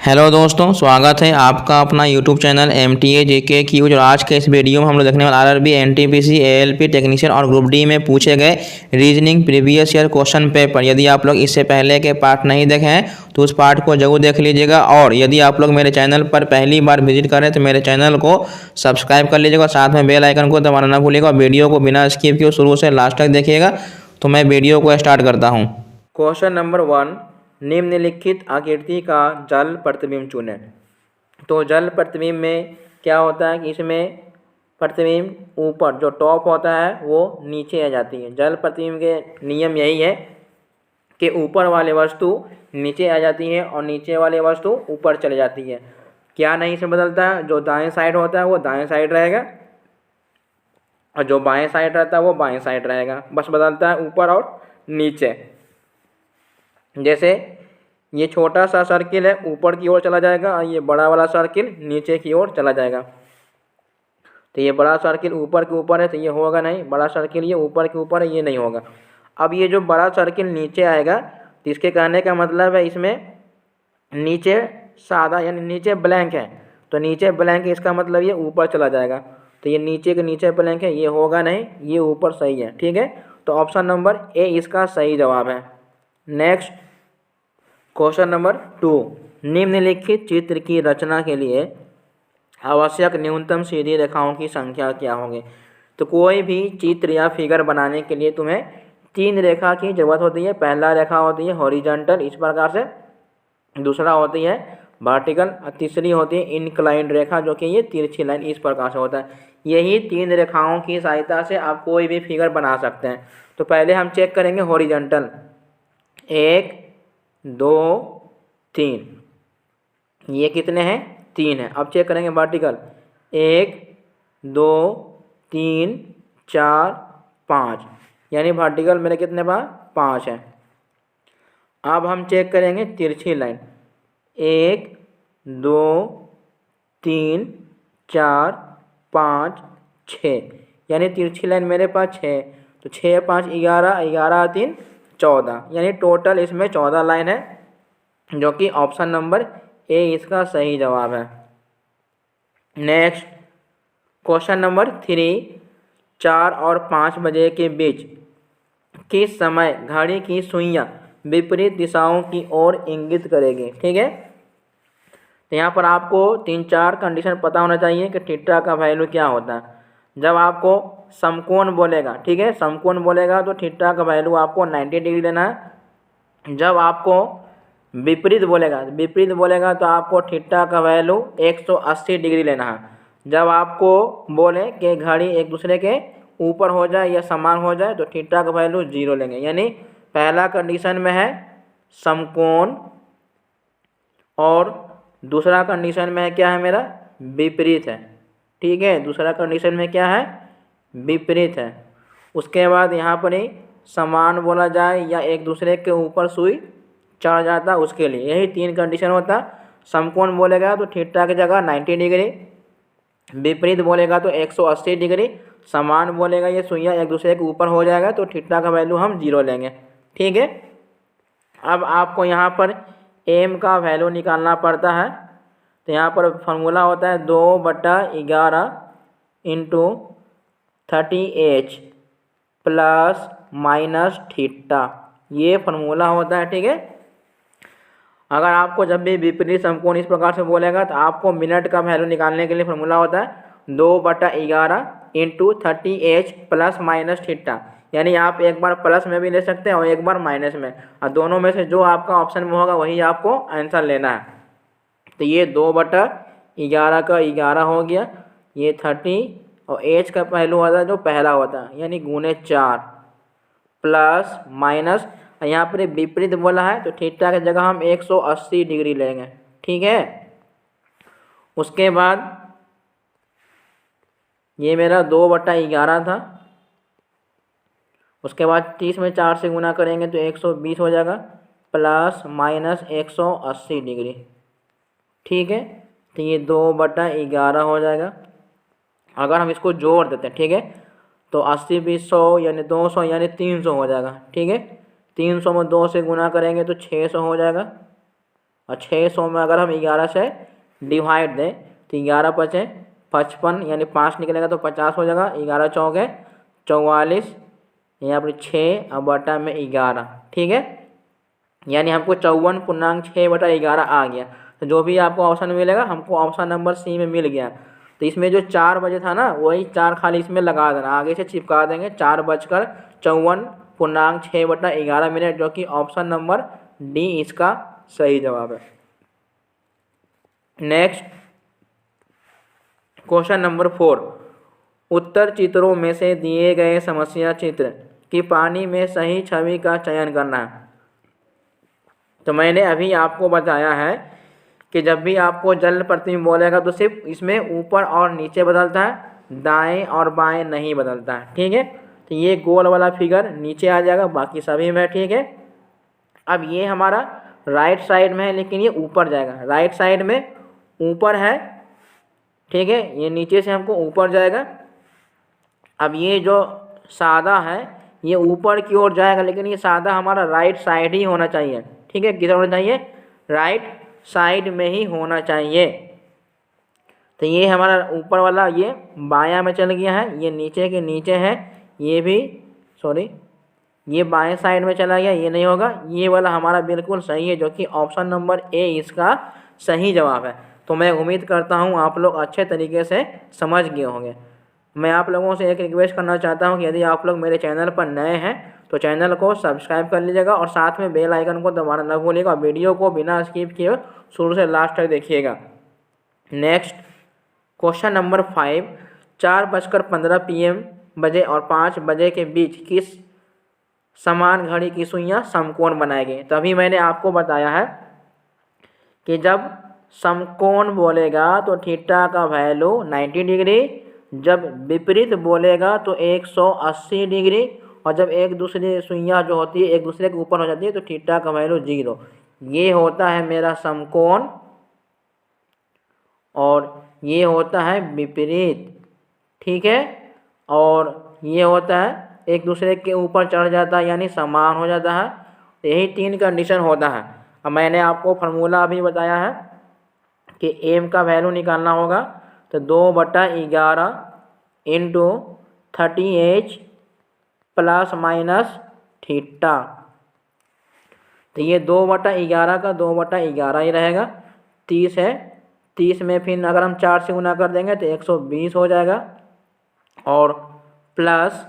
Hello दोस्तों, स्वागत है आपका अपना यूट्यूब चैनल MTA JK क्यूज। और आज के इस वीडियो में हम लोग देखने वाले RRB NTPC ALP टेक्नीशियन और ग्रुप डी में पूछे गए reasoning previous year question paper. यदि आप लोग इससे पहले के पार्ट नहीं देखे हैं तो उस पार्ट को जरूर देख लीजिएगा। और यदि आप लोग मेरे चैनल पर पहली बार विजिट करें तो मेरे चैनल को सब्सक्राइब कर लीजिएगा, साथ में बेल आइकन को दबाना ना भूलिएगा। वीडियो को बिना स्किप किए शुरू से लास्ट तक देखिएगा। तो मैं वीडियो को स्टार्ट करता हूँ। क्वेश्चन नंबर 1, निम्नलिखित आकृति का जल प्रतिबिंब चुनें। तो जल प्रतिबिंब में क्या होता है कि इसमें प्रतिबिंब ऊपर जो टॉप होता है वो नीचे आ जाती है। जल प्रतिबिंब के नियम यही है कि ऊपर वाली वस्तु नीचे आ जाती है और नीचे वाली वस्तु ऊपर चली जाती है। क्या नहीं इसमें बदलता है, जो दाएं साइड होता है वो दाएं साइड रहेगा और जो बाएं साइड रहता है वो बाएं साइड रहेगा। बस बदलता है ऊपर और नीचे। जैसे ये छोटा सा सर्किल है ऊपर की ओर चला जाएगा और ये बड़ा वाला सर्किल नीचे की ओर चला जाएगा। तो ये बड़ा सर्किल ऊपर के ऊपर है तो ये होगा नहीं, बड़ा सर्किल ये ऊपर के ऊपर है, ये नहीं होगा। अब ये जो बड़ा सर्किल नीचे आएगा तो इसके कहने का मतलब है इसमें नीचे सादा यानी नीचे ब्लैंक है, तो नीचे ब्लैंक है इसका मतलब ये ऊपर चला जाएगा। तो ये नीचे के नीचे ब्लैंक है, ये होगा नहीं, ये ऊपर सही है। ठीक है, तो ऑप्शन नंबर ए इसका सही जवाब है। नेक्स्ट क्वेश्चन नंबर 2, निम्नलिखित चित्र की रचना के लिए आवश्यक न्यूनतम सीधी रेखाओं की संख्या क्या होगी। तो कोई भी चित्र या फिगर बनाने के लिए तुम्हें 3 रेखा की जरूरत होती है। पहला रेखा होती है हॉरिजॉन्टल इस प्रकार से, दूसरा होती है वर्टिकल और तीसरी होती है इंक्लाइंड रेखा जो कि ये तिरछी लाइन इस प्रकार से होता है। यही 3 रेखाओं की सहायता से आप कोई भी फिगर बना सकते हैं। तो पहले हम चेक करेंगे हॉरिजॉन्टल, 1 2 3, ये कितने हैं 3 है। अब चेक करेंगे वर्टिकल, 1 2 3 4 5, यानी वर्टिकल मेरे कितने पास 5 है। अब हम चेक करेंगे तिरछी लाइन, 1 2 3 4 5 6, यानी तिरछी लाइन मेरे पास 6। तो 6 5 11, 11 3 14, यानी टोटल इसमें 14 लाइन है, जो कि ऑप्शन नंबर ए इसका सही जवाब है। नेक्स्ट क्वेश्चन नंबर 3, 4 और 5 बजे के बीच किस समय घड़ी की सुइयां विपरीत दिशाओं की ओर इंगित करेगी। ठीक है, तो यहाँ पर आपको 3-4 कंडीशन पता होना चाहिए कि थीटा का वैल्यू क्या होता है। जब आपको समकोण बोलेगा, ठीक है, समकोण बोलेगा तो थीटा का वैल्यू आपको 90 डिग्री लेना है। जब आपको विपरीत बोलेगा तो आपको थीटा का वैल्यू 180 डिग्री लेना है। जब आपको बोले कि घड़ी एक दूसरे के ऊपर हो जाए या समान हो जाए तो थीटा का वैल्यू 0 लेंगे। यानी पहला कंडीशन में है समकोण और दूसरा कंडीशन में है क्या है मेरा विपरीत है। ठीक है, दूसरा कंडीशन में क्या है विपरीत है। उसके बाद यहाँ पर ही समान बोला जाए या एक दूसरे के ऊपर सुई चढ़ जाता, उसके लिए यही 3 कंडीशन होता। समकोण बोलेगा तो थीटा की जगह 90 डिग्री, विपरीत बोलेगा तो 180 डिग्री, समान बोलेगा ये सुइयां एक दूसरे के ऊपर हो जाएगा तो थीटा का वैल्यू हम 0 लेंगे। ठीक है, अब आपको यहाँ पर एम का वैल्यू निकालना पड़ता है। तो यहाँ पर फॉर्मूला होता है 2/11 into 30h plus minus theta, ये फार्मूला होता है। ठीक है, अगर आपको जब भी विपरीत समकोण इस प्रकार से बोलेगा तो आपको मिनट का वैल्यू निकालने के लिए फार्मूला होता है 2/11 into 30h plus minus theta, यानी आप एक बार प्लस में भी ले सकते हैं और एक बार माइनस में, और दोनों में से जो आपका ऑप्शन में होगा वही आपको आंसर लेना है। तो ये 2/11 का 11 हो गया, ये 30 और h का पहलू होता है जो पहला होता है यानी गुने 4 प्लस माइनस, यहाँ पर विपरीत बोला है तो थीटा की जगह हम 180 डिग्री लेंगे। ठीक है, उसके बाद ये मेरा 2/11 था, उसके बाद 30 में 4 से गुना करेंगे तो 120 हो जाएगा प्लस माइनस 180 डिग्री। ठीक है, तो ये 2/11 हो जाएगा। अगर हम इसको जोड़ देते हैं, ठीक है, तो 80 20 100 यानी 200 यानी 300 हो जाएगा। ठीक है, 300 में 2 से गुना करेंगे तो 600 हो जाएगा और 600 में अगर हम 11 से डिवाइड दें तो 11 पचे 55, यानी 5 निकलेगा तो 50 हो जाएगा। 11 चौके 44, यहाँ पर 6 और बटा में 11, ठीक है। यानी हमको 54.6/11 आ गया। तो जो भी आपको ऑप्शन मिलेगा हमको ऑप्शन नंबर सी में मिल गया। तो इसमें जो 4 बजे था ना वही 4 खाली इसमें लगा देना, आगे से चिपका देंगे 4:54.6/11 जो कि ऑप्शन नंबर डी इसका सही जवाब है। नेक्स्ट क्वेश्चन नंबर 4, उत्तर चित्रों में से दिए गए समस्या चित्र की पानी में सही छवि का चयन करना है। तो मैंने अभी आपको बताया है कि जब भी आपको जल प्रतिबिंब बोलेगा तो सिर्फ इसमें ऊपर और नीचे बदलता है, दाएं और बाएं नहीं बदलता है, ठीक है। तो ये गोल वाला फिगर नीचे आ जाएगा, बाकी सभी में, ठीक है। अब ये हमारा राइट साइड में है लेकिन ये ऊपर जाएगा, राइट साइड में ऊपर है, ठीक है। ये नीचे से हमको ऊपर जाएगा। अब ये जो सादा है ये ऊपर की ओर जाएगा, लेकिन ये सादा हमारा राइट साइड ही होना चाहिए, ठीक है। किधर होना चाहिए? राइट साइड में ही होना चाहिए। तो ये हमारा ऊपर वाला ये बायां में चल गया है, ये नीचे के नीचे है, ये भी ये बाएं साइड में चला गया, ये नहीं होगा। ये वाला हमारा बिल्कुल सही है, जो कि ऑप्शन नंबर ए इसका सही जवाब है। तो मैं उम्मीद करता हूँ आप लोग अच्छे तरीके से समझ गए होंगे। मैं आप लोगों से एक रिक्वेस्ट करना चाहता हूँ कि यदि आप लोग मेरे चैनल पर नए हैं तो चैनल को सब्सक्राइब कर लीजिएगा और साथ में बेल आइकन को दबाना न भूलिएगा। वीडियो को बिना स्किप किए शुरू से लास्ट तक देखिएगा। नेक्स्ट क्वेश्चन नंबर 5, 4:15 PM बजे और 5 बजे के बीच किस समान घड़ी की सुइयां समकोण बनाएगी। तभी मैंने आपको बताया है कि जब समकोण बोलेगा तो थीटा का वैल्यू 90 डिग्री, जब विपरीत बोलेगा तो 180 डिग्री, और जब एक दूसरे सुइयां जो होती है एक दूसरे के ऊपर हो जाती है तो थीटा का वैल्यू 0। ये होता है मेरा समकोण और ये होता है विपरीत, ठीक है। और ये होता है एक दूसरे के ऊपर चढ़ जाता है यानी समान हो जाता है। यही 3 कंडीशन होता है। अब मैंने आपको फार्मूला अभी बताया है कि एम का वैल्यू निकालना होगा, तो 2/11 into 30H plus minus theta. तो ये 2/11 का 2/11 ही रहेगा। 30 है, 30 में फिर अगर हम 4 से गुना कर देंगे तो 120 हो जाएगा, और प्लस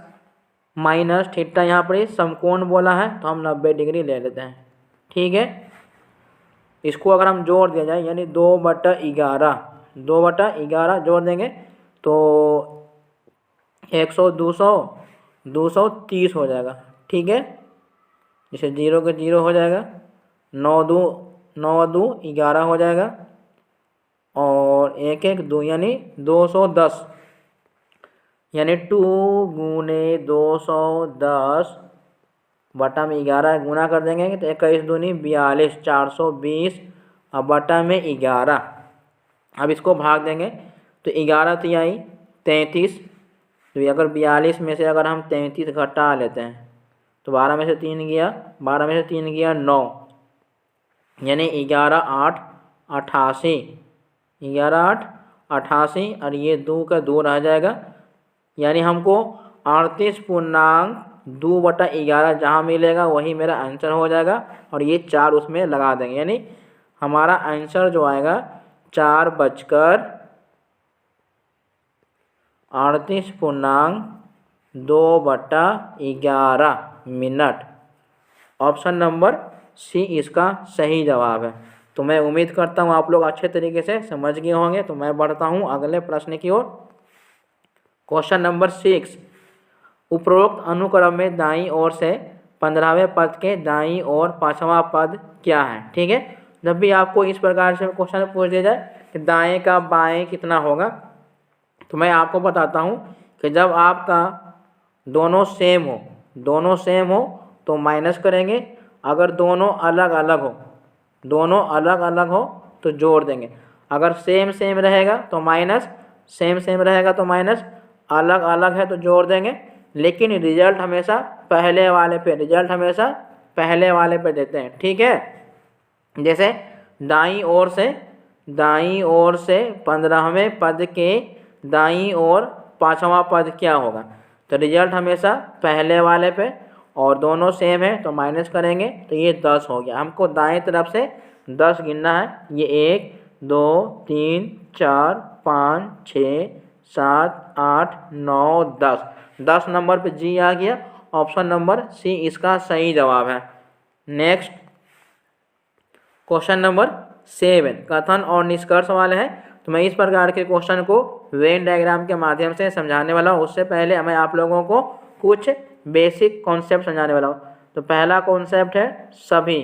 माइनस थीटा, यहाँ पर समकोण बोला है तो हम 90 डिग्री ले लेते हैं, ठीक है। इसको अगर हम जोड़ दिया जाए यानी 2/11 जोड़ देंगे तो 100 230 हो जाएगा, ठीक है। जैसे 0 के 0 हो जाएगा, 9 2 11 हो जाएगा, और 1 1 2 यानी 210, यानी 2 गुने 210 बटा में 11 गुना कर देंगे तो 21 दूनी 42, 420 और बटा में 11। अब इसको भाग देंगे तो 11 तो आई 33, तो अगर 42 में से अगर हम 33 घटा लेते हैं तो 12 में से 3 गया, 12 में से 3 गया 9, यानी 11 8 88, 11 8 88, और ये 2 का 2 रह जाएगा, यानी हमको 38.2/11 जहाँ मिलेगा वही मेरा आंसर हो जाएगा, और ये 4 उसमें लगा देंगे, यानी हमारा आंसर जो आएगा 4:38.2/11 मिनट। ऑप्शन नंबर सी इसका सही जवाब है। तो मैं उम्मीद करता हूँ आप लोग अच्छे तरीके से समझ गए होंगे। तो मैं बढ़ता हूँ अगले प्रश्न की ओर। क्वेश्चन नंबर 6, उपरोक्त अनुक्रम में दाईं ओर से 15वें पद के दाईं ओर 5वां पद क्या है, ठीक है। जब भी आपको इस प्रकार से क्वेश्चन पूछ दिया जाए कि दाएं का बाएं कितना होगा, तो मैं आपको बताता हूँ कि जब आपका दोनों सेम हो तो माइनस करेंगे, अगर दोनों अलग अलग हो तो जोड़ देंगे। अगर सेम रहेगा तो माइनस, सेम रहेगा तो माइनस, अलग अलग है तो जोड़ देंगे। लेकिन रिजल्ट हमेशा पहले वाले पे देते हैं, ठीक है। जैसे दाईं ओर से 15वें पद के दाईं ओर 5वां पद क्या होगा। तो रिजल्ट हमेशा पहले वाले पे, और दोनों सेम है तो माइनस करेंगे तो ये 10 हो गया। हमको दाएं तरफ से 10 गिनना है। ये 1 2 3 4 5 6 7 8 9 10, 10 नंबर पे जी आ गया। ऑप्शन नंबर सी इसका सही जवाब है। नेक्स्ट क्वेश्चन नंबर 7 कथन और निष्कर्ष वाले हैं। तो मैं इस प्रकार के क्वेश्चन को वेन डायग्राम के माध्यम से समझाने वाला हूँ। उससे पहले मैं आप लोगों को कुछ बेसिक कॉन्सेप्ट समझाने वाला हूँ। तो पहला कॉन्सेप्ट है सभी।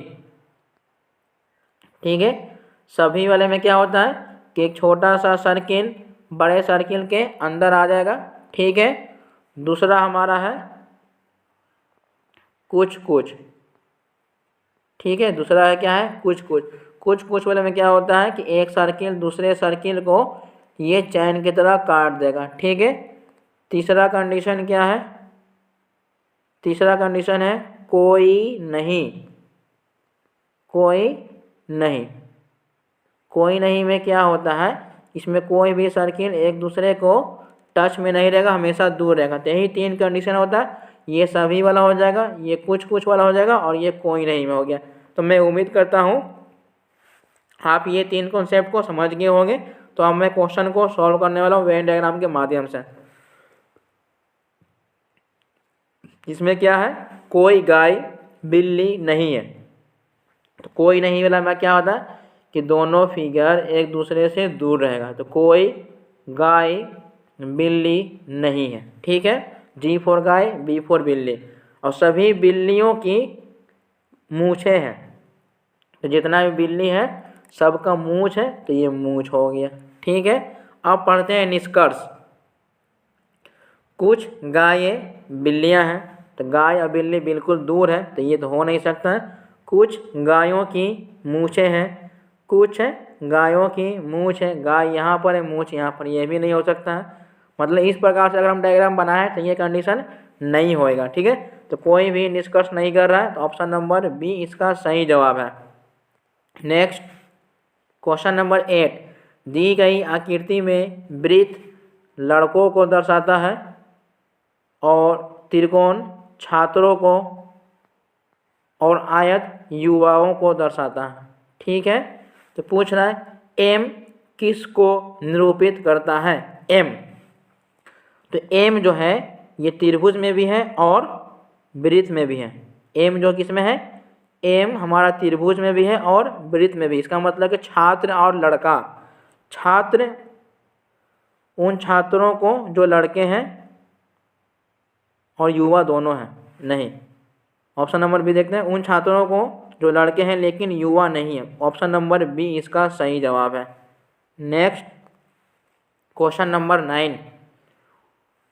ठीक है, सभी वाले में क्या होता है कि एक छोटा सा सर्किल बड़े सर्किल के अंदर आ जाएगा। ठीक है, दूसरा हमारा है कुछ कुछ। ठीक है, दूसरा है क्या है कुछ कुछ। कुछ कुछ वाले में क्या होता है कि एक सर्किल दूसरे सर्किल को ये चैन की तरह काट देगा। ठीक है, तीसरा कंडीशन क्या है, तीसरा कंडीशन है कोई नहीं। कोई नहीं, कोई नहीं में क्या होता है, इसमें कोई भी सर्किल एक दूसरे को टच में नहीं रहेगा, हमेशा दूर रहेगा। तो यही 3 कंडीशन होता है। ये सभी वाला हो जाएगा, ये कुछ कुछ वाला हो जाएगा, और ये कोई नहीं में हो गया। तो मैं उम्मीद करता हूँ आप ये 3 कॉन्सेप्ट को समझ गए होंगे। तो अब मैं क्वेश्चन को सॉल्व करने वाला हूँ वेन डायग्राम के माध्यम से। इसमें क्या है, कोई गाय बिल्ली नहीं है। तो कोई नहीं वाला में क्या होता है कि दोनों फिगर एक दूसरे से दूर रहेगा। तो कोई गाय बिल्ली नहीं है। ठीक है, जी फॉर गाय, बी फॉर बिल्ली। और सभी बिल्लियों की मूछें हैं। तो जितना भी बिल्ली है सबका मूछ है, तो ये मूछ हो गया। ठीक है, अब पढ़ते हैं निष्कर्ष। कुछ गायें बिल्लियां हैं। तो गाय और बिल्ली बिल्कुल दूर है, तो ये तो हो नहीं सकता है। कुछ गायों की मूछें हैं। कुछ गायों की मूछ है, गाय यहाँ पर है, मूछ यहाँ पर, यह भी नहीं हो सकता है। मतलब इस प्रकार से अगर हम डायग्राम बनाएं तो ये कंडीशन नहीं होएगा। ठीक है, तो कोई भी निष्कर्ष नहीं कर रहा है, तो ऑप्शन नंबर बी इसका सही जवाब है। नेक्स्ट क्वेश्चन नंबर 8, दी गई आकृति में वृत्त लड़कों को दर्शाता है और त्रिकोण छात्रों को और आयत युवाओं को दर्शाता है। ठीक है, तो पूछ रहा है एम किसको निरूपित करता है। एम, तो एम जो है ये त्रिभुज में भी है और वृत्त में भी है। एम जो किस में है, एम हमारा त्रिभुज में भी है और वृत्त में भी। इसका मतलब कि छात्र और लड़का, छात्र उन छात्रों को जो लड़के हैं और युवा दोनों हैं, नहीं। ऑप्शन नंबर बी देखते हैं, उन छात्रों को जो लड़के हैं लेकिन युवा नहीं है। ऑप्शन नंबर बी इसका सही जवाब है। नेक्स्ट क्वेश्चन नंबर 9,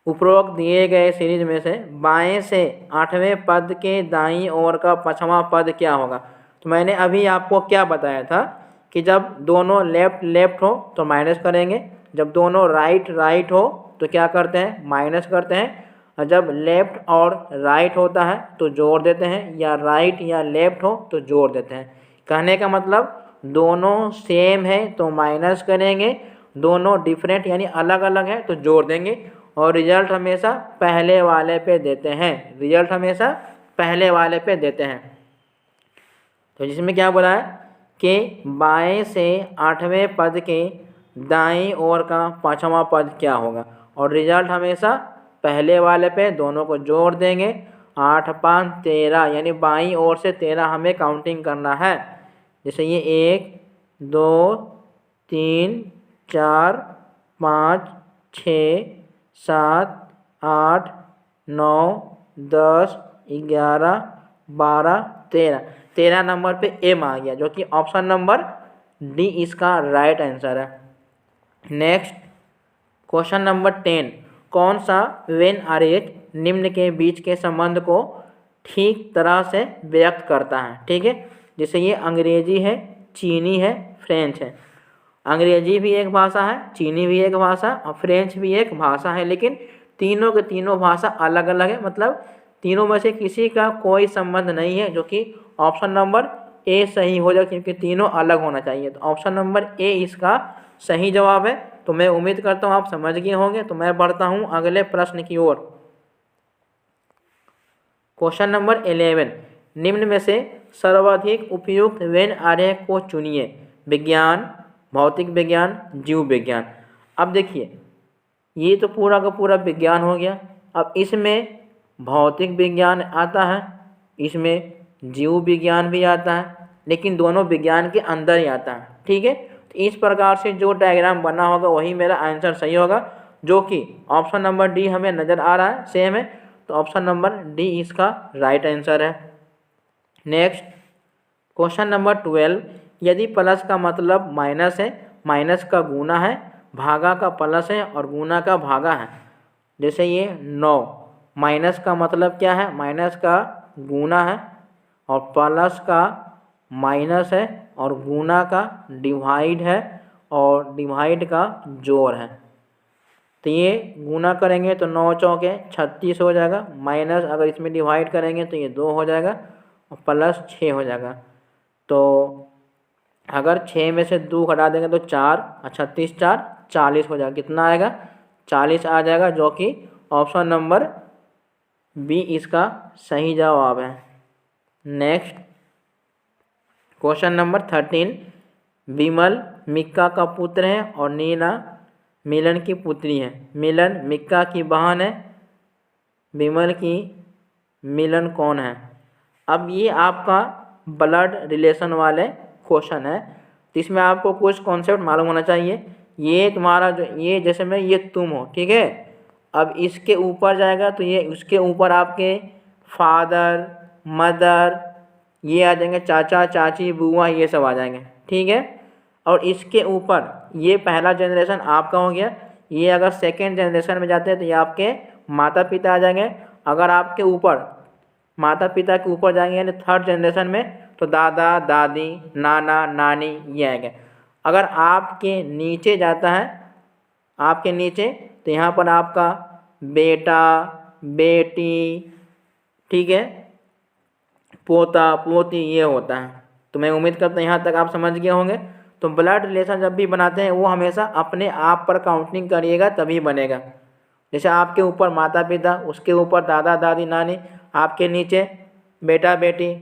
उपरोक्त दिए गए सीरीज में से बाएं से 8वें पद के दाईं ओर का 5वां पद क्या होगा। तो मैंने अभी आपको क्या बताया था कि जब दोनों लेफ्ट लेफ्ट हो तो माइनस करेंगे, जब दोनों राइट राइट हो तो क्या करते हैं, माइनस करते हैं, और जब लेफ्ट और राइट होता है तो जोड़ देते हैं, या राइट या लेफ्ट हो तो जोड़ देते हैं। कहने का मतलब दोनों सेम है तो माइनस करेंगे, दोनों डिफरेंट यानी अलग अलग है तो जोड़ देंगे, और रिजल्ट हमेशा पहले वाले पे देते हैं। रिजल्ट हमेशा पहले वाले पे देते हैं। तो जिसमें क्या बोला है कि बाएं से 8वें पद के दाईं ओर का 5वां पद क्या होगा, और रिजल्ट हमेशा पहले वाले पे, दोनों को जोड़ देंगे। 8 5 13 यानी बाईं ओर से 13 हमें काउंटिंग करना है। जैसे ये 1 2 3 4 5 6 7 8 9 10 11 12 13, 13 नंबर पे एम आ गया, जो कि ऑप्शन नंबर डी इसका राइट आंसर है। नेक्स्ट क्वेश्चन नंबर 10, कौन सा वेन आरेख निम्न के बीच के संबंध को ठीक तरह से व्यक्त करता है। ठीक है, जैसे ये अंग्रेजी है, चीनी है, फ्रेंच है। अंग्रेजी भी एक भाषा है, चीनी भी एक भाषा और फ्रेंच भी एक भाषा है, लेकिन तीनों के तीनों भाषा अलग अलग है। मतलब तीनों में से किसी का कोई संबंध नहीं है, जो कि ऑप्शन नंबर ए सही हो जाए, क्योंकि तीनों अलग होना चाहिए। तो ऑप्शन नंबर ए इसका सही जवाब है। तो मैं उम्मीद करता हूँ आप समझ गए होंगे। तो मैं बढ़ता हूँ अगले प्रश्न की ओर। क्वेश्चन नंबर 11, निम्न में से सर्वाधिक उपयुक्त वेन आरेख को चुनिए। विज्ञान, भौतिक विज्ञान, जीव विज्ञान। अब देखिए, ये तो पूरा का पूरा विज्ञान हो गया। अब इसमें भौतिक विज्ञान आता है, इसमें जीव विज्ञान भी आता है, लेकिन दोनों विज्ञान के अंदर ही आता है। ठीक है, तो इस प्रकार से जो डायग्राम बना होगा वही मेरा आंसर सही होगा, जो कि ऑप्शन नंबर डी हमें नज़र आ रहा है, सेम है। तो ऑप्शन नंबर डी इसका राइट आंसर है। नेक्स्ट क्वेश्चन नंबर 12, यदि प्लस का मतलब माइनस है, माइनस का गुना है, भागा का प्लस है और गुना का भागा है। जैसे ये 9, माइनस का मतलब क्या है, माइनस का गुना है और प्लस का माइनस है और गुना का डिवाइड है और डिवाइड का जोड़ है। तो ये गुना करेंगे तो 9 चौके 36 हो जाएगा, माइनस अगर इसमें डिवाइड करेंगे तो ये 2 हो जाएगा और प्लस 6 हो जाएगा। तो अगर 6 में से 2 घटा देंगे तो 4 और 36 4 40 हो जाएगा। कितना आएगा, 40 आ जाएगा, जो कि ऑप्शन नंबर बी इसका सही जवाब है। नेक्स्ट क्वेश्चन नंबर 13, विमल मिक्का का पुत्र है और नीना मिलन की पुत्री है। मिलन मिक्का की बहन है, विमल की मिलन कौन है। अब ये आपका ब्लड रिलेशन वाले क्वेश्चन है, तो इसमें आपको कुछ कॉन्सेप्ट मालूम होना चाहिए। ये तुम्हारा जो ये जैसे में ये तुम हो, ठीक है। अब इसके ऊपर जाएगा तो ये उसके ऊपर आपके फादर मदर ये आ जाएंगे, चाचा चाची बुआ ये सब आ जाएंगे, ठीक है। और इसके ऊपर ये पहला जनरेशन आपका हो गया। ये अगर सेकेंड जनरेशन में जाते हैं तो ये आपके माता पिता आ जाएंगे। अगर आपके ऊपर माता पिता के ऊपर जाएंगे यानी थर्ड जनरेशन में तो दादा दादी नाना नानी ये आएंगे। अगर आपके नीचे जाता है, आपके नीचे, तो यहाँ पर आपका बेटा बेटी, ठीक है, पोता पोती ये होता है। तो मैं उम्मीद करता हूँ यहाँ तक आप समझ गए होंगे। तो ब्लड रिलेशन जब भी बनाते हैं वो हमेशा अपने आप पर काउंटिंग करिएगा तभी बनेगा। जैसे आपके ऊपर माता पिता, उसके ऊपर दादा दादी नानी, आपके नीचे बेटा बेटी।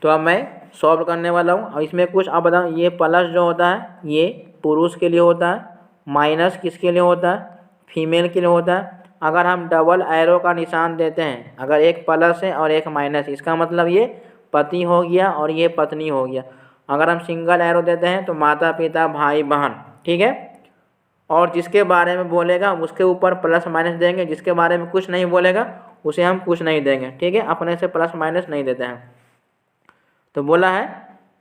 तो अब मैं सॉल्व करने वाला हूँ। और इसमें कुछ आप बताओ, ये प्लस जो होता है ये पुरुष के लिए होता है, माइनस किसके लिए होता है, फीमेल के लिए होता है। अगर हम डबल एरो का निशान देते हैं, अगर एक प्लस है और एक माइनस, इसका मतलब ये पति हो गया और ये पत्नी हो गया। अगर हम सिंगल एरो देते हैं तो माता पिता भाई बहन, ठीक है। और जिसके बारे में बोलेगा उसके ऊपर प्लस माइनस देंगे, जिसके बारे में कुछ नहीं बोलेगा उसे हम कुछ नहीं देंगे, ठीक है। अपने से प्लस माइनस नहीं देते हैं। तो बोला है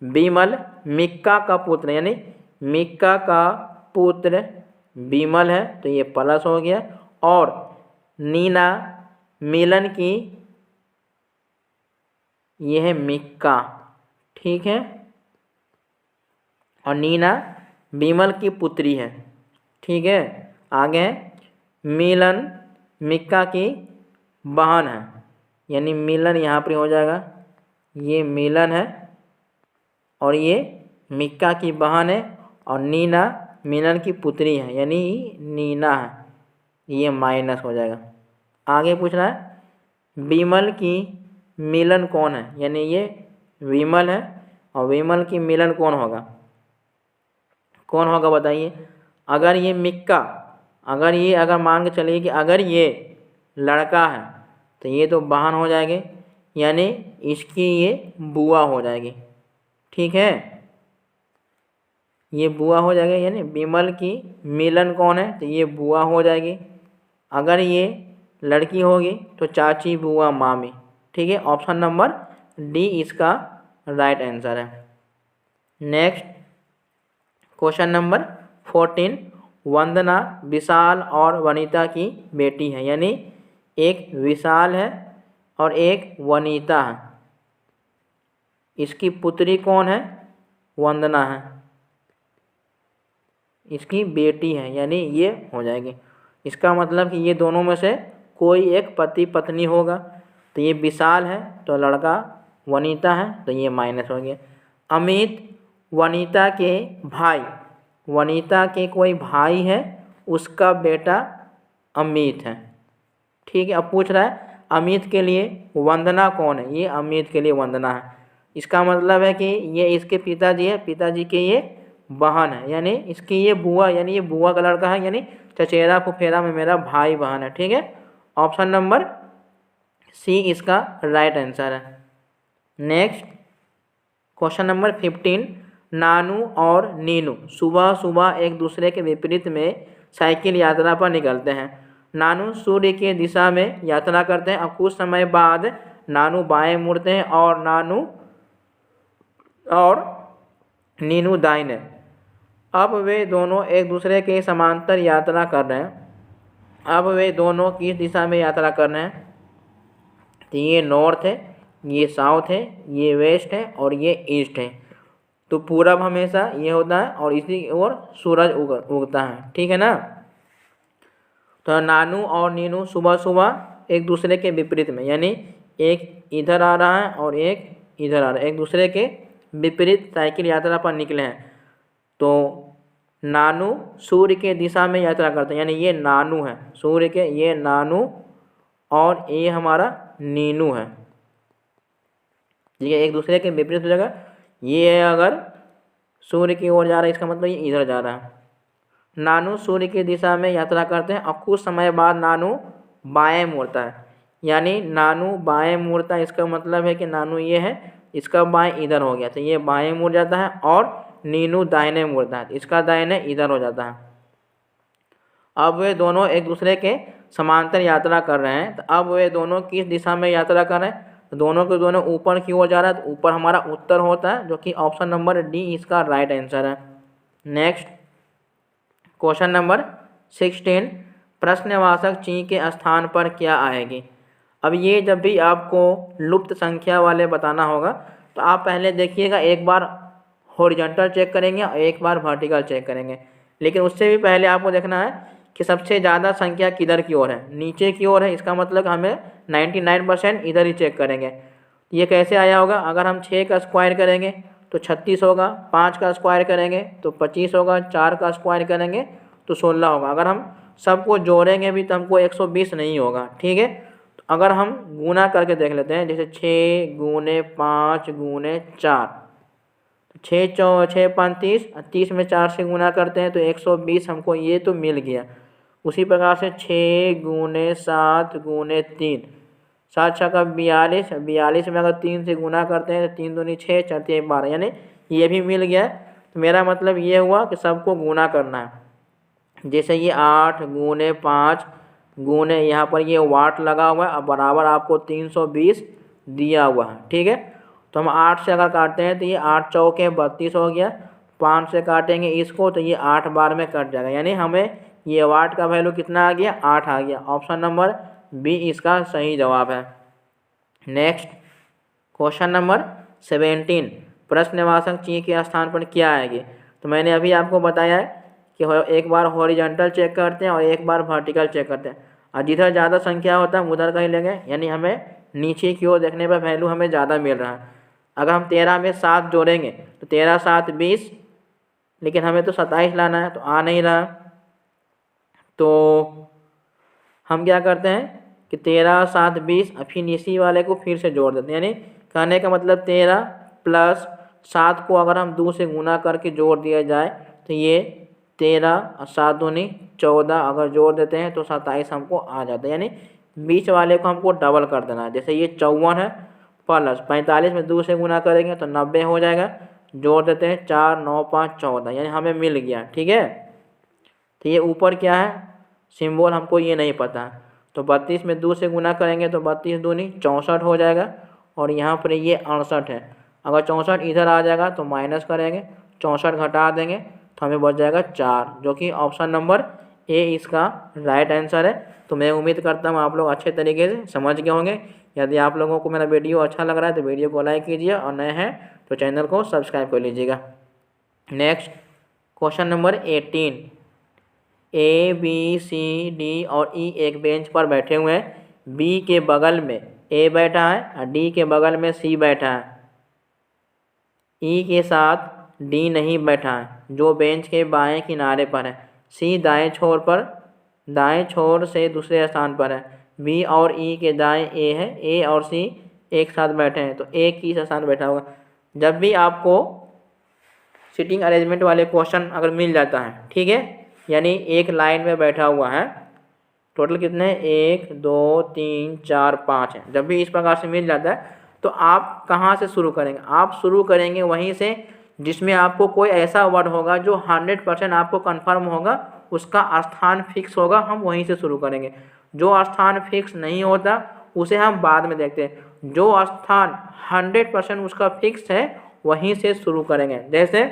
विमल मिक्का का पुत्र, यानी मिक्का का पुत्र विमल है, तो ये प्लस हो गया। और नीना मिलन की, ये है मिक्का, ठीक है। और नीना विमल की पुत्री है, ठीक है। आगे मिलन मिक्का की बहन है, यानी मिलन यहाँ पर हो जाएगा, ये मिलन है और ये मिक्का की बहन है। और नीना मिलन की पुत्री है, यानी नीना है, ये माइनस हो जाएगा। आगे पूछ रहा है विमल की मिलन कौन है, यानी ये विमल है और विमल की मिलन कौन होगा, कौन होगा बताइए। अगर ये मिक्का, अगर मान के चलिए कि अगर ये लड़का है तो ये तो बहन हो जाएगी, यानी इसकी ये बुआ हो जाएगी, ठीक है। ये बुआ हो जाएगा, यानी विमल की मिलन कौन है तो ये बुआ हो जाएगी। अगर ये लड़की होगी तो चाची बुआ मामी, ठीक है। ऑप्शन नंबर डी इसका राइट आंसर है। नेक्स्ट क्वेश्चन नंबर 14, वंदना विशाल और वनीता की बेटी है, यानी एक विशाल है और एक वनीता है। इसकी पुत्री कौन है, वंदना है, इसकी बेटी है, यानी ये हो जाएगी। इसका मतलब कि ये दोनों में से कोई एक पति पत्नी होगा। तो ये विशाल है तो लड़का वनीता है तो ये माइनस हो गया। अमित वनीता के भाई, वनीता के कोई भाई है, उसका बेटा अमित है। ठीक है, अब पूछ रहा है अमित के लिए वंदना कौन है, ये अमित के लिए वंदना है। इसका मतलब है कि ये इसके पिताजी है, पिताजी के ये बहन है, यानी इसकी ये बुआ, यानी ये बुआ का लड़का है, यानी चचेरा फुफेरा में मेरा भाई बहन है। ठीक है, ऑप्शन नंबर सी इसका राइट आंसर है। नेक्स्ट क्वेश्चन नंबर 15, नानू और नीनू सुबह सुबह एक दूसरे के विपरीत में साइकिल यात्रा पर निकलते हैं। नानू सूर्य की दिशा में यात्रा करते हैं और कुछ समय बाद नानू बाएं मुड़ते हैं और नीनू दाहिने। अब वे दोनों एक दूसरे के समांतर यात्रा कर रहे हैं। अब वे दोनों किस दिशा में यात्रा कर रहे हैं? तो ये नॉर्थ है, ये साउथ है, ये वेस्ट है और ये ईस्ट है। तो पूरब हमेशा ये होता है और इसी ओर सूरज उगता है। ठीक है ना। तो नानू और नीनू सुबह सुबह एक दूसरे के विपरीत में, यानी एक इधर आ रहा है और एक इधर आ रहा है, एक दूसरे के विपरीत साइकिल यात्रा पर निकले हैं। तो नानू सूर्य के दिशा में यात्रा करते हैं, यानी ये नानू है सूर्य के, ये नानू और ये हमारा नीनू है। ठीक है, एक दूसरे के विपरीत हो जाएगा। ये है अगर सूर्य की ओर जा रहा है, इसका मतलब ये इधर जा रहा है। नानू सूर्य की दिशा में यात्रा करते हैं और कुछ समय बाद नानू बाएं मुड़ता है, यानी नानू बाएं मुड़ता है, इसका मतलब है कि नानू ये है, इसका बाएं इधर हो गया, तो ये बाएं मुड़ जाता है और नीनू दाहिने मुड़ता है, इसका दाहिने इधर हो जाता है। अब वे दोनों एक दूसरे के समांतर यात्रा कर रहे हैं। तो अब वे दोनों किस दिशा में यात्रा कर रहे हैं? तो दोनों के दोनों ऊपर की ओर जा रहा है, तो ऊपर हमारा उत्तर होता है, जो कि ऑप्शन नंबर डी इसका राइट आंसर है। नेक्स्ट क्वेश्चन नंबर 16, प्रश्नवाचक ची के स्थान पर क्या आएगी? अब ये जब भी आपको लुप्त संख्या वाले बताना होगा तो आप पहले देखिएगा, एक बार हॉरिजॉन्टल चेक करेंगे और एक बार वर्टिकल चेक करेंगे। लेकिन उससे भी पहले आपको देखना है कि सबसे ज़्यादा संख्या किधर की ओर है, नीचे की ओर है, इसका मतलब हमें 99% इधर ही चेक करेंगे। ये कैसे आया होगा? अगर हम 6 का स्क्वायर करेंगे तो 36 होगा, 5 का स्क्वायर करेंगे तो 25 होगा, 4 का स्क्वायर करेंगे तो 16 होगा। अगर हम सबको जोड़ेंगे भी तो हमको 120 नहीं होगा। ठीक है, तो अगर हम गुना करके देख लेते हैं, जैसे 6 गुने 5 गुने 4, तो 6 5 30, 30 में 4 से गुना करते हैं तो 120 हमको ये तो मिल गया। उसी प्रकार से 6 गुने 7 गुने 3, 7 6 का 42, 42 में अगर 3 से गुना करते हैं तो 3 दूनी 6, 4 3 12, यानी ये भी मिल गया। तो मेरा मतलब ये हुआ कि सबको गुना करना है। जैसे ये 8 गुने 5 गुने, यहाँ पर ये वाट लगा हुआ है और बराबर आपको 320 दिया हुआ है। ठीक है, तो हम 8 से अगर काटते हैं तो ये 8 चौके 32 हो गया, 5 से काटेंगे इसको तो ये 8 बार में कट जाएगा, यानी हमें ये वाट का वैल्यू कितना आ गया? 8 आ गया। ऑप्शन नंबर बी इसका सही जवाब है। नेक्स्ट क्वेश्चन नंबर 17, प्रश्नवाचक ची के स्थान पर क्या आएगी? तो मैंने अभी आपको बताया है कि एक बार हॉरिजॉन्टल चेक करते हैं और एक बार वर्टिकल चेक करते हैं, और जिधर ज़्यादा संख्या होता है उधर का ही लेंगे, यानी हमें नीचे की ओर देखने पर वैल्यू हमें ज़्यादा मिल रहा है। अगर हम 13 में 7 जोड़ेंगे तो 13 7 20, लेकिन हमें तो 27 लाना है तो आ नहीं रहा। तो हम क्या करते हैं कि 13 7 20, फिर इसी वाले को फिर से जोड़ देते हैं, यानी कहने का मतलब 13 प्लस 7 को अगर हम 2 से गुना करके जोड़ दिया जाए तो ये 13 और 7 दूनी 14, अगर जोड़ देते हैं तो 27 हमको आ जाता है, यानी बीच वाले को हमको डबल कर देना है। जैसे ये 54 है प्लस 45 में 2 से गुना करेंगे तो 90 हो जाएगा, जोड़ देते हैं 4 9 5 14, यानी हमें मिल गया। ठीक है, तो ये ऊपर क्या है सिंबल हमको ये नहीं पता, तो 32 में 2 से गुना करेंगे तो 32 दूनी 64 हो जाएगा, और यहाँ पर ये 68 है। अगर 64 इधर आ जाएगा तो माइनस करेंगे, 64 घटा देंगे तो हमें बच जाएगा 4, जो कि ऑप्शन नंबर ए इसका राइट आंसर है। तो मैं उम्मीद करता हूँ आप लोग अच्छे तरीके से समझ गए होंगे। यदि आप लोगों को मेरा वीडियो अच्छा लग रहा है तो वीडियो को लाइक कीजिए, और नए हैं तो चैनल को सब्सक्राइब कर लीजिएगा। Next question number 18, A B C D और ई एक बेंच पर बैठे हुए हैं। बी के बगल में ए बैठा है और डी के बगल में सी बैठा है। ई के साथ डी नहीं बैठा है जो बेंच के बाएं किनारे पर है। सी दाएं छोर से दूसरे स्थान पर है। बी और ई के दाएं ए है। ए और सी एक साथ बैठे हैं तो ए किस स्थान बैठा होगा। जब भी आपको सिटिंग अरेंजमेंट वाले क्वेश्चन अगर मिल जाता है, ठीक है, यानी एक लाइन में बैठा हुआ है, टोटल कितने हैं 1 2 3 4 5 हैं, जब भी इस प्रकार से मिल जाता है तो आप कहाँ से शुरू करेंगे। आप शुरू करेंगे वहीं से जिसमें आपको कोई ऐसा वर्ड होगा जो 100% आपको कंफर्म होगा, उसका स्थान फिक्स होगा, हम वहीं से शुरू करेंगे। जो स्थान फिक्स नहीं होता उसे हम बाद में देखते हैं। जो स्थान 100% उसका फिक्स है वहीं से शुरू करेंगे। जैसे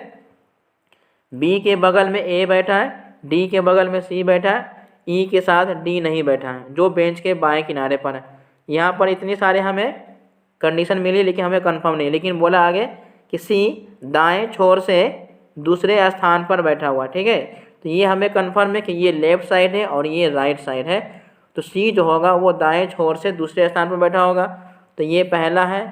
बी के बगल में ए बैठा है, डी के बगल में सी बैठा है, ई के साथ डी नहीं बैठा है जो बेंच के बाएं किनारे पर है। यहाँ पर इतनी सारे हमें कंडीशन मिली लेकिन हमें कंफर्म नहीं, लेकिन बोला आगे कि सी दाएं छोर से दूसरे स्थान पर बैठा हुआ, ठीक है। तो ये हमें कंफर्म है कि ये लेफ्ट साइड है और ये राइट साइड है। तो सी जो होगा वो दाएं छोर से दूसरे स्थान पर बैठा होगा। तो ये पहला है,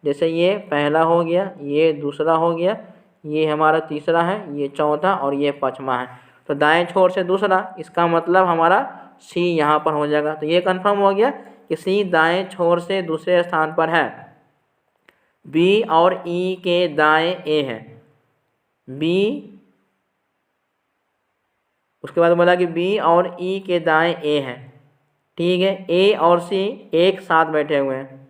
जैसे ये पहला हो गया, ये दूसरा हो गया, ये हमारा तीसरा है, ये चौथा और ये पाँचवा है। तो दाएं छोर से दूसरा, इसका मतलब हमारा सी यहाँ पर हो जाएगा। तो ये कंफर्म हो गया कि सी दाएं छोर से दूसरे स्थान पर है। बी और ई के दाएं ए है। बी, उसके बाद बोला कि बी और ई के दाएं ए है, ठीक है। ए और सी एक साथ बैठे हुए हैं।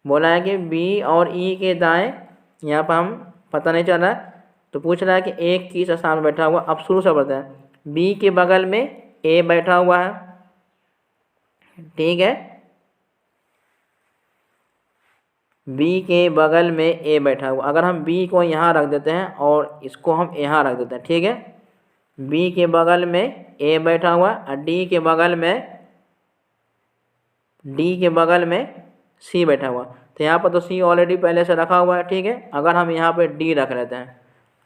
बोला है कि बी और ई के दाएं, यहाँ पर हम पता नहीं चल रहा है तो पूछ रहा है कि ए किस स्थान पर बैठा हुआ। अब शुरू से बताते हैं। बी के बगल में ए बैठा हुआ है, ठीक है। बी के बगल में ए बैठा हुआ। अगर हम बी को यहाँ रख देते हैं और इसको हम यहाँ रख देते हैं, ठीक है। बी के बगल में ए बैठा हुआ और डी के बगल में सी बैठा हुआ। तो यहाँ पर तो सी ऑलरेडी पहले से रखा हुआ है, ठीक है। अगर हम यहाँ पे डी रख लेते हैं,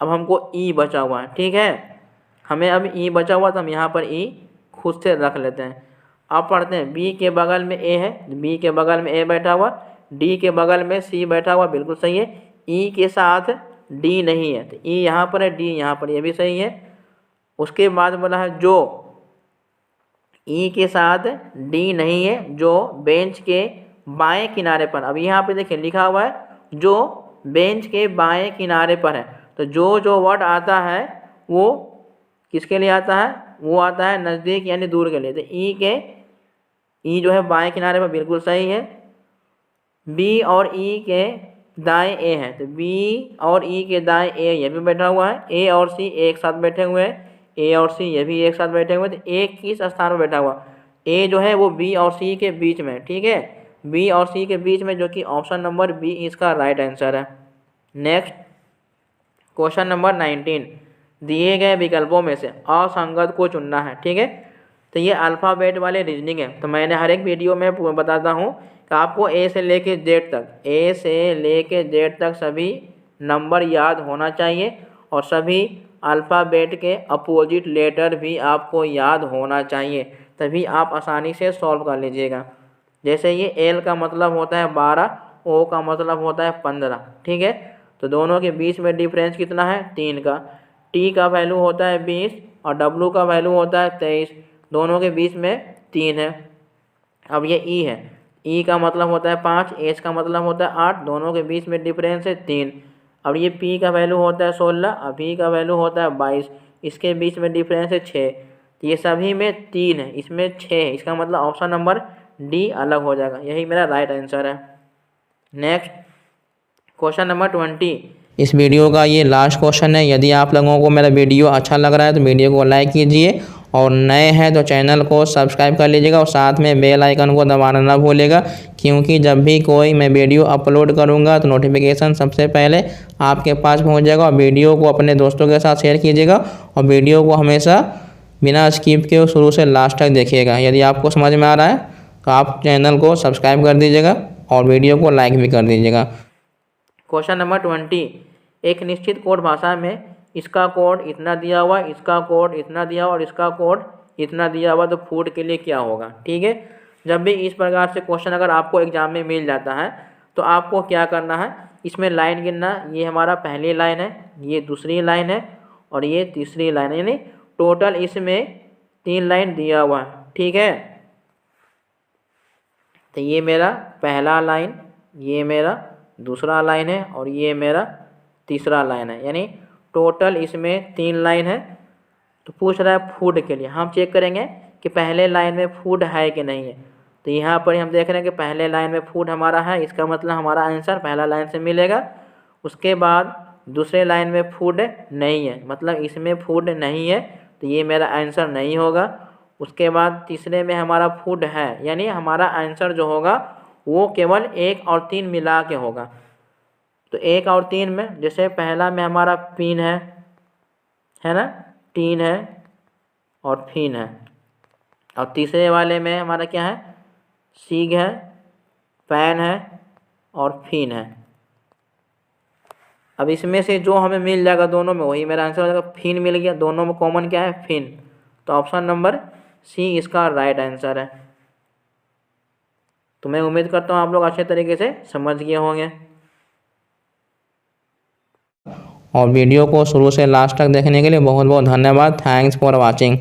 अब हमको ई बचा हुआ है, ठीक है। हमें अब ई बचा हुआ तो हम यहाँ पर ई खुद से रख लेते हैं। अब पढ़ते हैं। बी के बगल में ए है, बी के बगल में ए बैठा हुआ, डी के बगल में सी बैठा हुआ, बिल्कुल सही है। ई के साथ डी नहीं है तो ई यहाँ पर है, डी यहाँ पर, ये भी सही है। उसके बाद बोला है जो ई के साथ डी नहीं है जो बेंच के बाएं किनारे पर। अब यहाँ पे देखिए लिखा हुआ है जो बेंच के बाएं किनारे पर है। तो जो वर्ड आता है वो किसके लिए आता है, वो आता है नज़दीक यानी दूर के लिए। तो ई जो है बाएं किनारे पर, बिल्कुल सही है। बी और ई के दाएं ए है तो बी और ई के दाएं ए ये भी बैठा हुआ है। ए और सी एक साथ बैठे हुए हैं, ए और सी ये भी एक साथ बैठे हुए हैं। तो ए किस स्थान पर बैठा हुआ, ए जो है वो बी और सी के बीच में, ठीक है। बी और सी के बीच में, जो कि ऑप्शन नंबर बी इसका राइट आंसर है। नेक्स्ट क्वेश्चन नंबर 19, दिए गए विकल्पों में से असंगत को चुनना है, ठीक है। तो ये अल्फ़ाबेट वाले रीजनिंग है। तो मैंने हर एक वीडियो में बताता हूँ कि आपको ए से लेके जेड तक सभी नंबर याद होना चाहिए और सभी अल्फ़ाबेट के अपोजिट लेटर भी आपको याद होना चाहिए, तभी आप आसानी से सॉल्व कर लीजिएगा। जैसे ये एल का मतलब होता है 12, ओ का मतलब होता है 15, ठीक है। तो दोनों के बीच में डिफरेंस कितना है 3 का। टी का वैल्यू होता है 20 और डब्लू का वैल्यू होता है 23, दोनों के बीच में 3 है। अब ये ई है, ई का मतलब होता है 5, एच का मतलब होता है 8, दोनों के बीच में डिफरेंस है 3। अब ये पी का वैल्यू होता है 16 और वी का वैल्यू होता है 22, इसके बीच में डिफरेंस है 6। तो ये सभी में 3 है, इसमें 6 है, इसका मतलब ऑप्शन नंबर डी अलग हो जाएगा। यही मेरा राइट आंसर है। नेक्स्ट क्वेश्चन नंबर 20, इस वीडियो का ये लास्ट क्वेश्चन है। यदि आप लोगों को मेरा वीडियो अच्छा लग रहा है तो वीडियो को लाइक कीजिए और नए हैं तो चैनल को सब्सक्राइब कर लीजिएगा और साथ में बेल आइकन को दबाना ना भूलिएगा, क्योंकि जब भी कोई मैं वीडियो अपलोड करूंगा तो नोटिफिकेशन सबसे पहले आपके पास पहुंच जाएगा। और वीडियो को अपने दोस्तों के साथ शेयर कीजिएगा और वीडियो को हमेशा बिना स्किप के शुरू से लास्ट तक देखिएगा। यदि आपको समझ में आ रहा है तो आप चैनल को सब्सक्राइब कर दीजिएगा और वीडियो को लाइक भी कर दीजिएगा। क्वेश्चन नंबर 20, एक निश्चित कोड भाषा में इसका कोड इतना दिया हुआ, इसका कोड इतना दिया हुआ और इसका कोड इतना दिया हुआ, तो फूड के लिए क्या होगा, ठीक है। जब भी इस प्रकार से क्वेश्चन अगर आपको एग्जाम में मिल जाता है तो आपको क्या करना है, इसमें लाइन गिनना। ये हमारा पहली लाइन है, ये दूसरी लाइन है और ये तीसरी लाइन है, यानी टोटल इसमें 3 लाइन दिया हुआ है। ठीक है, तो ये मेरा पहला लाइन, ये मेरा दूसरा लाइन है और ये मेरा तीसरा लाइन है, यानी टोटल इसमें 3 लाइन है। तो पूछ रहा है फूड के लिए, हम चेक करेंगे कि पहले लाइन में फूड है कि नहीं है। तो यहाँ पर हम देख रहे हैं कि पहले लाइन में फूड हमारा है, इसका मतलब हमारा आंसर पहला लाइन से मिलेगा। उसके बाद दूसरे लाइन में फूड नहीं है, मतलब इसमें फूड नहीं है, तो ये मेरा आंसर नहीं होगा। उसके बाद तीसरे में हमारा फूड है, यानी हमारा आंसर जो होगा वो केवल 1 और 3 मिला के होगा। तो 1 और 3 में, जैसे पहला में हमारा पिन है ना, टीन है और फिन है, और तीसरे वाले में हमारा क्या है, सीग है, पैन है और फिन है। अब इसमें से जो हमें मिल जाएगा दोनों में वही मेरा आंसर हो जाएगा। फिन मिल गया, दोनों में कॉमन क्या है, फिन। तो ऑप्शन नंबर सी इसका राइट आंसर है। तो मैं उम्मीद करता हूँ आप लोग अच्छे तरीके से समझ गए होंगे। और वीडियो को शुरू से लास्ट तक देखने के लिए बहुत बहुत धन्यवाद। Thanks for watching.